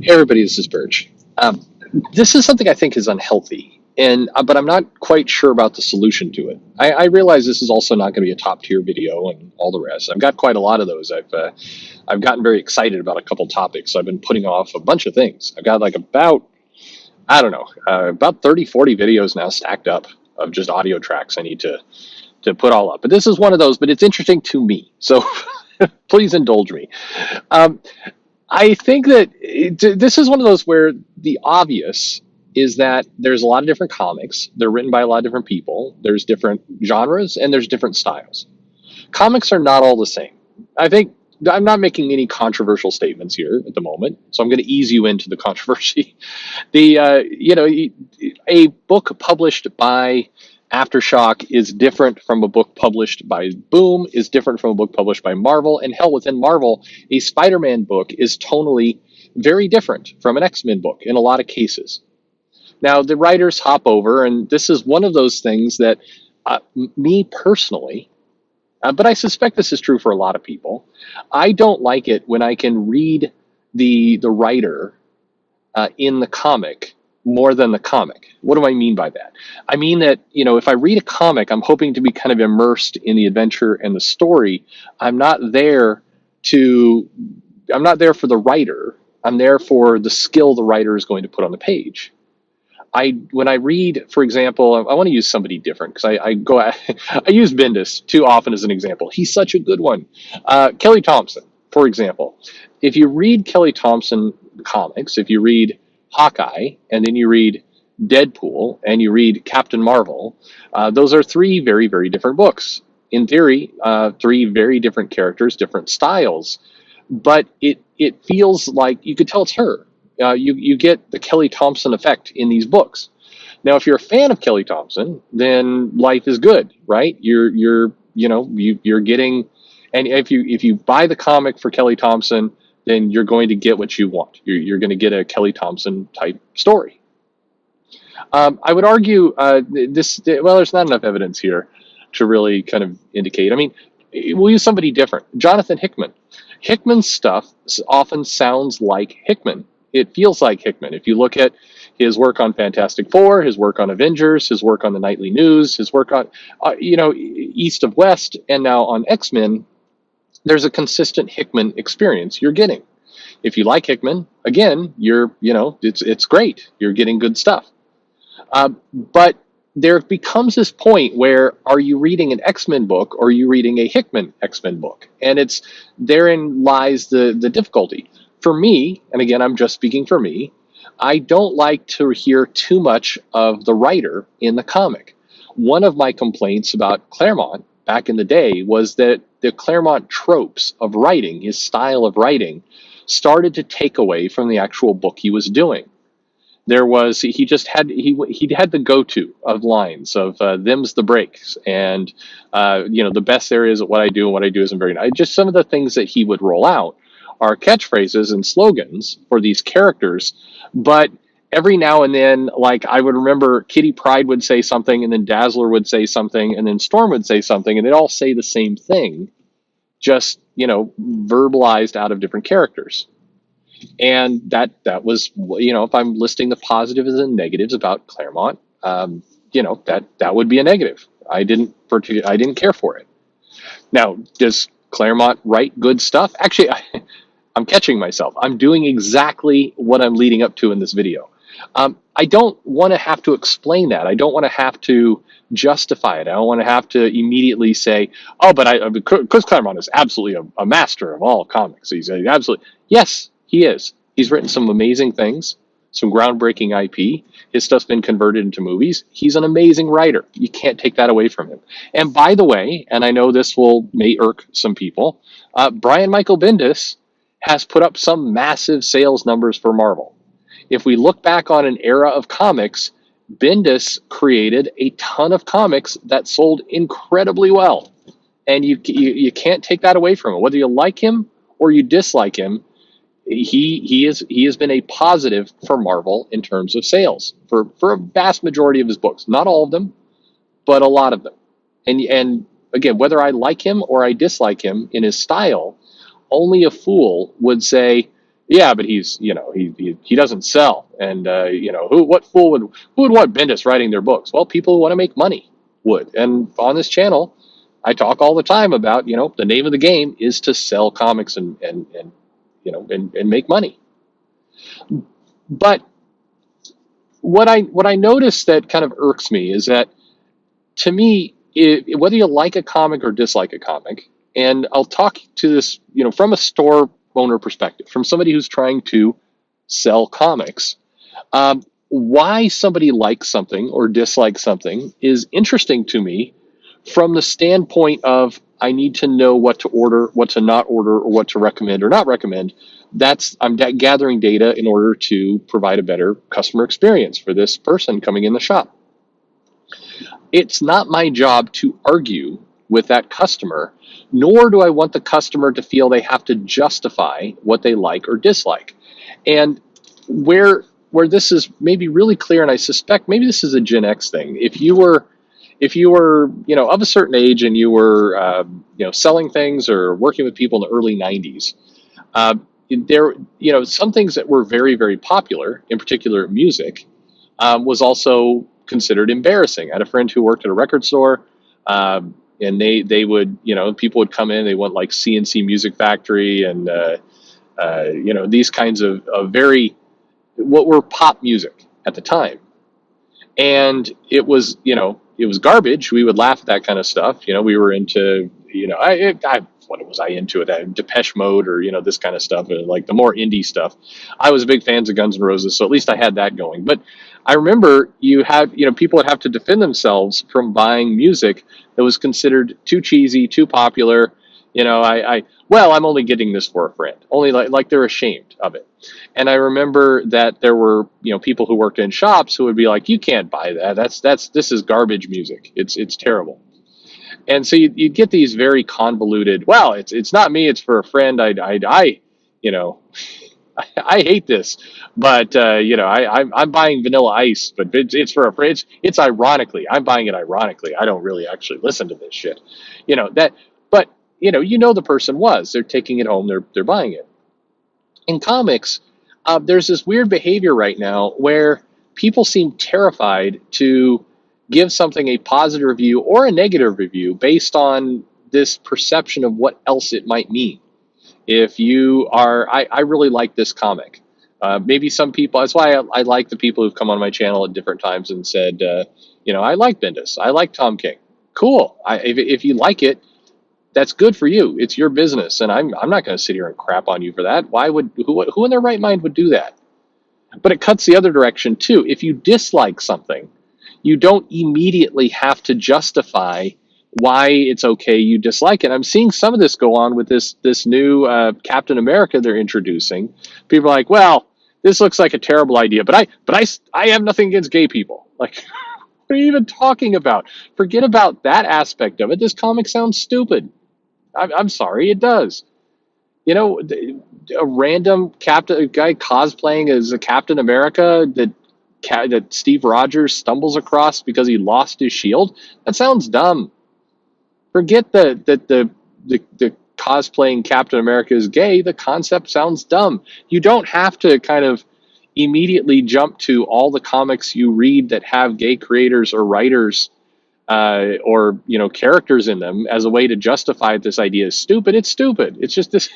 Hey everybody, this is Perch. This is something I think is unhealthy, and but I'm not quite sure about the solution to it. I realize this is also not going to be a top tier video and all the rest. I've got quite a lot of those. I've gotten very excited about a couple topics. So I've been putting off a bunch of things. I've got like about I don't know about 30, 40 videos now stacked up of just audio tracks I need to put all up. But this is one of those. But it's interesting to me, so please indulge me. Um, I think that this is one of those where the obvious is that there's a lot of different comics. They're written by a lot of different people. There's different genres and there's different styles. Comics are not all the same. I think I'm not making any controversial statements here at the moment, so I'm going to ease you into the controversy. A book published by Aftershock is different from a book published by Boom, is different from a book published by Marvel, and hell, within Marvel, a Spider-Man book is tonally very different from an X-Men book in a lot of cases. Now, the writers hop over, and this is one of those things that me personally, but I suspect this is true for a lot of people. I don't like it when I can read the writer in the comic more than the comic. What do I mean by that? I mean that, if I read a comic, I'm hoping to be kind of immersed in the adventure and the story. I'm not there to I'm not there for the writer. I'm there for the skill the writer is going to put on the page. When I read, for example, I want to use somebody different because I use Bendis too often as an example. He's such a good one. Kelly Thompson, for example. If you read Kelly Thompson comics, if you read Hawkeye and then you read Deadpool and you read Captain Marvel, those are three very, very different books. In theory, three very different characters, different styles, but it feels like you could tell it's her. You get the Kelly Thompson effect in these books. Now, if you're a fan of Kelly Thompson, then life is good, right? You're getting, and if you buy the comic for Kelly Thompson, then you're going to get what you want. You're going to get a Kelly Thompson type story. I would argue there's not enough evidence here to really kind of indicate. I mean, we'll use somebody different. Jonathan Hickman. Hickman's stuff often sounds like Hickman. It feels like Hickman. If you look at his work on Fantastic Four, his work on Avengers, his work on the Nightly News, his work on, East of West, and now on X-Men, there's a consistent Hickman experience you're getting. If you like Hickman, again, it's great. You're getting good stuff. But there becomes this point where are you reading an X-Men book or are you reading a Hickman X-Men book? And it's therein lies the difficulty. For me, and again, I'm just speaking for me, I don't like to hear too much of the writer in the comic. One of my complaints about Claremont back in the day was that the Claremont tropes of writing, his style of writing, started to take away from the actual book he was doing. He had the go-to of lines of them's the breaks and the best there is at what I do and what I do isn't very nice. Just some of the things that he would roll out are catchphrases and slogans for these characters, but every now and then, like I would remember Kitty Pryde would say something and then Dazzler would say something and then Storm would say something and they'd all say the same thing, just verbalized out of different characters. And that was, if I'm listing the positives and negatives about Claremont, that would be a negative. I didn't care for it. Now, does Claremont write good stuff? Actually, I'm catching myself. I'm doing exactly what I'm leading up to in this video. I don't want to have to explain that. I don't want to have to justify it. I don't want to have to immediately say, oh, but Chris Claremont is absolutely a master of all comics. He's absolutely, yes, he is. He's written some amazing things, some groundbreaking IP. His stuff's been converted into movies. He's an amazing writer. You can't take that away from him. And by the way, and I know this may irk some people, Brian Michael Bendis has put up some massive sales numbers for Marvel. If we look back on an era of comics, Bendis created a ton of comics that sold incredibly well. And you can't take that away from him. Whether you like him or you dislike him, he has been a positive for Marvel in terms of sales for a vast majority of his books. Not all of them, but a lot of them. And again, whether I like him or I dislike him in his style, only a fool would say, Yeah, but he's, he doesn't sell. And, what fool who would want Bendis writing their books? Well, people who want to make money would. And on this channel, I talk all the time about, the name of the game is to sell comics and make money. But what I notice that kind of irks me is that, to me, whether you like a comic or dislike a comic, and I'll talk to this, from a store owner perspective, from somebody who's trying to sell comics, why somebody likes something or dislikes something is interesting to me from the standpoint of I need to know what to order, what to not order, or what to recommend or not recommend. I'm gathering data in order to provide a better customer experience for this person coming in the shop. It's not my job to argue with that customer, nor do I want the customer to feel they have to justify what they like or dislike. And where this is maybe really clear, and I suspect maybe this is a Gen X thing. If you were of a certain age and you were selling things or working with people in the early 90s, there some things that were very, very popular, in particular music, was also considered embarrassing. I had a friend who worked at a record store, and they would, people would come in, they want like CNC Music Factory and these kinds of very, what were pop music at the time. And it was garbage. We would laugh at that kind of stuff. We were into, what was I into at Depeche Mode or, this kind of stuff, like the more indie stuff. I was a big fan of Guns N' Roses, so at least I had that going. But I remember people would have to defend themselves from buying music that was considered too cheesy, too popular. I'm only getting this for a friend. Only like they're ashamed of it. And I remember that there were, people who worked in shops who would be like, "You can't buy that. This is garbage music. It's terrible." And so you get these very convoluted. Well, it's not me. It's for a friend. You know, I hate this, but I'm buying Vanilla Ice, but it's for a friend. It's ironically, I'm buying it ironically. I don't really actually listen to this shit. That, but the person they're taking it home. They're buying it. In comics, there's this weird behavior right now where people seem terrified to give something a positive review or a negative review based on this perception of what else it might mean. If you are, I really like this comic. Maybe some people, that's why I like the people who've come on my channel at different times and said, I like Bendis. I like Tom King. Cool. If you like it, that's good for you. It's your business, and I'm not going to sit here and crap on you for that. Who in their right mind would do that? But it cuts the other direction too. If you dislike something, you don't immediately have to justify why it's okay you dislike it. I'm seeing some of this go on with this new Captain America they're introducing. People are like, well, this looks like a terrible idea, but I have nothing against gay people. Like, what are you even talking about? Forget about that aspect of it. This comic sounds stupid. I'm sorry, it does. A random guy cosplaying as a Captain America that Steve Rogers stumbles across because he lost his shield. That sounds dumb. Forget that the cosplaying Captain America is gay. The concept sounds dumb. You don't have to kind of immediately jump to all the comics you read that have gay creators or writers or characters in them as a way to justify this idea is stupid. It's stupid. It's just this.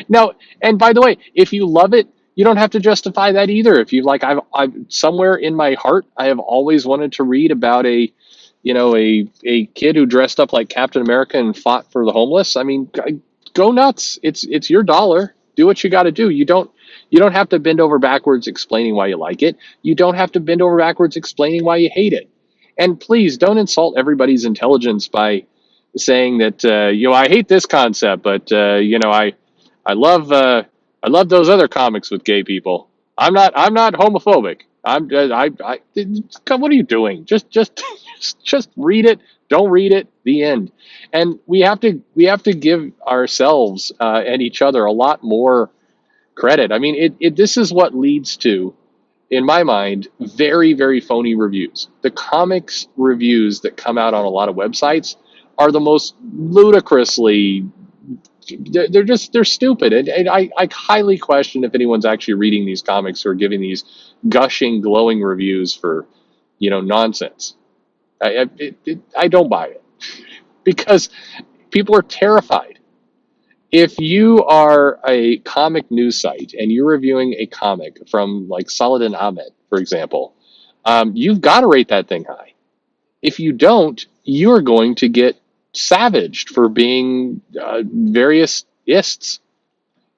No. And by the way, if you love it, you don't have to justify that either. If you like, I've somewhere in my heart, I have always wanted to read about a kid who dressed up like Captain America and fought for the homeless. I mean, go nuts. It's your dollar. Do what you got to do. You don't have to bend over backwards explaining why you like it. You don't have to bend over backwards explaining why you hate it. And please don't insult everybody's intelligence by saying that I hate this concept, but I love those other comics with gay people. I'm not homophobic. What are you doing? Just read it. Don't read it. The end. And we have to give ourselves and each other a lot more credit. I mean, this is what leads to, in my mind, very, very phony reviews. The comics reviews that come out on a lot of websites are the most ludicrously, they're stupid, and I highly question if anyone's actually reading these comics or giving these gushing, glowing reviews for nonsense. I don't buy it because people are terrified. If you are a comic news site and you're reviewing a comic from like Saladin Ahmed, for example, you've got to rate that thing high. If you don't, you're going to get savaged for being various ists.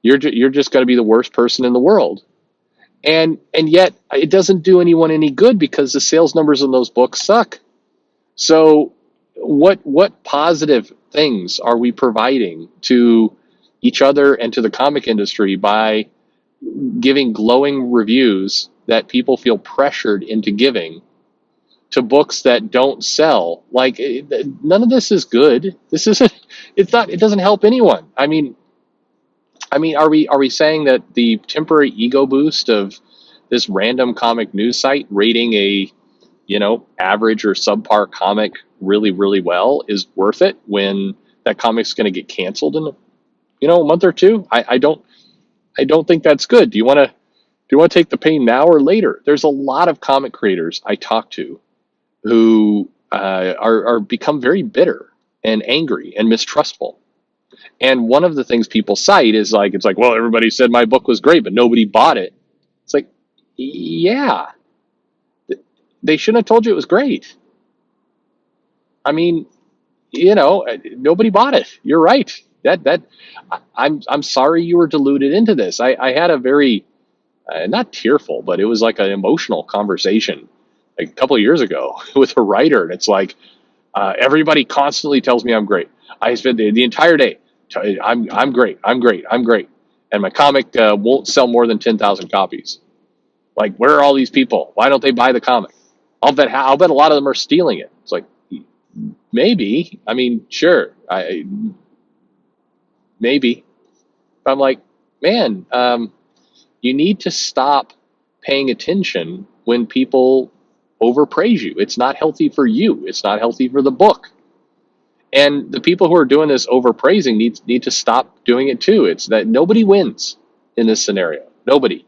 You're just going to be the worst person in the world. And yet it doesn't do anyone any good because the sales numbers in those books suck. So what positive things are we providing to each other and to the comic industry by giving glowing reviews that people feel pressured into giving to books that don't sell? Like, none of this is good. This isn't. It's not. It doesn't help anyone. I mean, are we saying that the temporary ego boost of this random comic news site rating a average or subpar comic really, really well is worth it when that comic's going to get canceled in a month or two? I don't think that's good. Do you want to take the pain now or later? There's a lot of comic creators I talk to who are become very bitter and angry and mistrustful. And one of the things people cite is like, it's like, well, everybody said my book was great, but nobody bought it. It's like, yeah, they shouldn't have told you it was great. I mean, nobody bought it. You're right. I'm sorry you were deluded into this. I had a very not tearful, but it was like an emotional conversation like a couple of years ago with a writer, and it's like everybody constantly tells me I'm great. I spent the entire day. I'm great. I'm great. I'm great. And my comic won't sell more than 10,000 copies. Like, where are all these people? Why don't they buy the comic? I'll bet a lot of them are stealing it. It's like, maybe. I mean, sure. Maybe. But I'm like, man, you need to stop paying attention when people overpraise you. It's not healthy for you. It's not healthy for the book. And the people who are doing this overpraising need to stop doing it too. It's that nobody wins in this scenario. Nobody.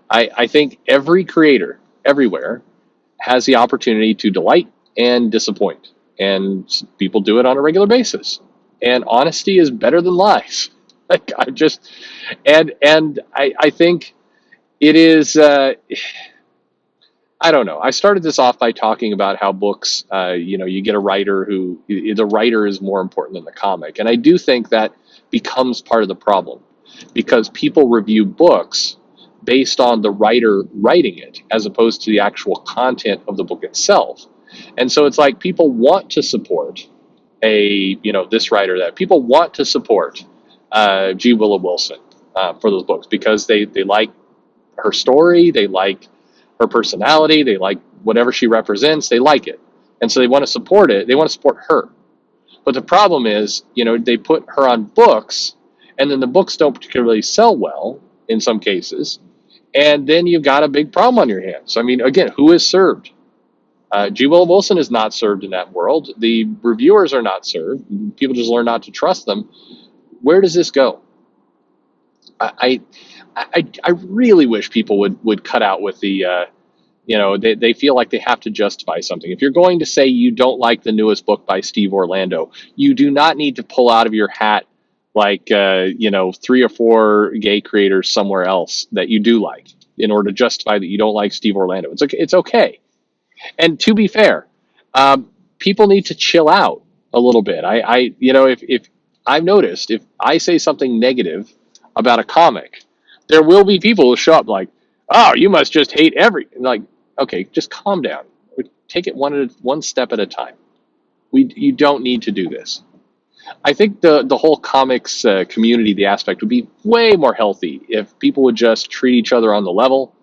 I think every creator everywhere has the opportunity to delight and disappoint, and people do it on a regular basis. And honesty is better than lies. Like, I think it is. I don't know. I started this off by talking about how books, you get a writer who the writer is more important than the comic. And I do think that becomes part of the problem because people review books based on the writer writing it as opposed to the actual content of the book itself. And so it's like people want to support this writer, that people want to support G. Willow Wilson for those books because they like her story, they like her personality, they like whatever she represents, they like it. And so they want to support it, they want to support her. But the problem is, they put her on books, and then the books don't particularly sell well in some cases, and then you've got a big problem on your hands. I mean, again, who is served? G. Willow Wilson is not served in that world. The reviewers are not served. People just learn not to trust them. Where does this go? I really wish people would cut out with the they feel like they have to justify something. If you're going to say you don't like the newest book by Steve Orlando, you do not need to pull out of your hat like 3 or 4 gay creators somewhere else that you do like in order to justify that you don't like Steve Orlando. It's okay. And to be fair, people need to chill out a little bit. If I've noticed, if I say something negative about a comic, there will be people who show up like, oh, you must just hate like, okay, just calm down. Take it one step at a time. You don't need to do this. I think the whole comics community, the aspect, would be way more healthy if people would just treat each other on the level.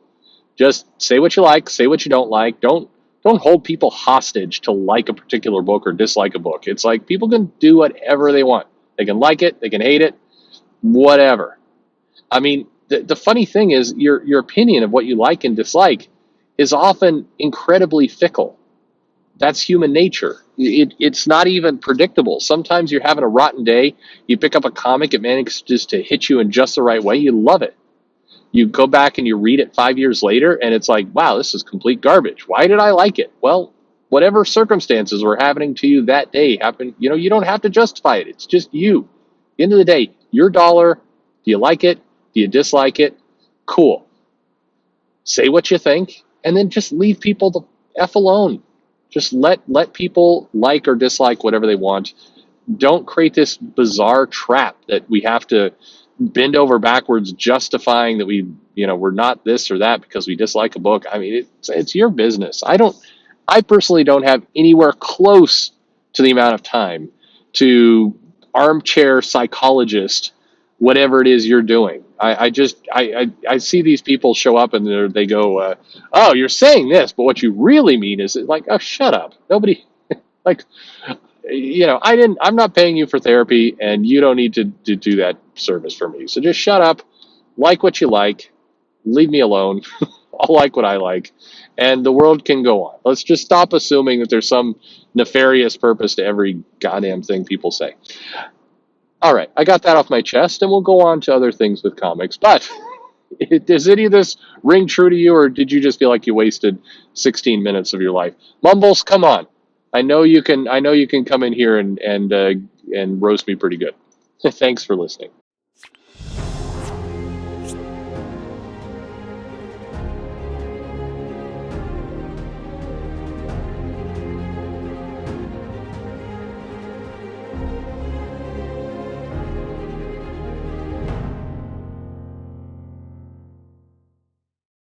Just say what you like, say what you don't like. Don't hold people hostage to like a particular book or dislike a book. It's like people can do whatever they want. They can like it, they can hate it, whatever. I mean, the funny thing is your opinion of what you like and dislike is often incredibly fickle. That's human nature. It's not even predictable. Sometimes you're having a rotten day. You pick up a comic, it manages to hit you in just the right way. You love it. You go back and you read it 5 years later, and it's like, wow, this is complete garbage. Why did I like it? Well, whatever circumstances were happening to you that day happened. You don't have to justify it. It's just you. At the end of the day, your dollar. Do you like it? Do you dislike it? Cool. Say what you think, and then just leave people the F alone. Just let people like or dislike whatever they want. Don't create this bizarre trap that we have to bend over backwards justifying that we're not this or that because we dislike a book. I mean, it's your business. I personally don't have anywhere close to the amount of time to armchair psychologist whatever it is you're doing. I see these people show up and they go, oh, you're saying this, but what you really mean is like, oh, shut up. Nobody like, I'm not paying you for therapy, and you don't need to do that service for me. So just shut up, like what you like, leave me alone. I'll like what I like, and the world can go on. Let's just stop assuming that there's some nefarious purpose to every goddamn thing people say. All right, I got that off my chest, and we'll go on to other things with comics. But does any of this ring true to you, or did you just feel like you wasted 16 minutes of your life? Mumbles, come on. I know you can come in here and roast me pretty good. Thanks for listening.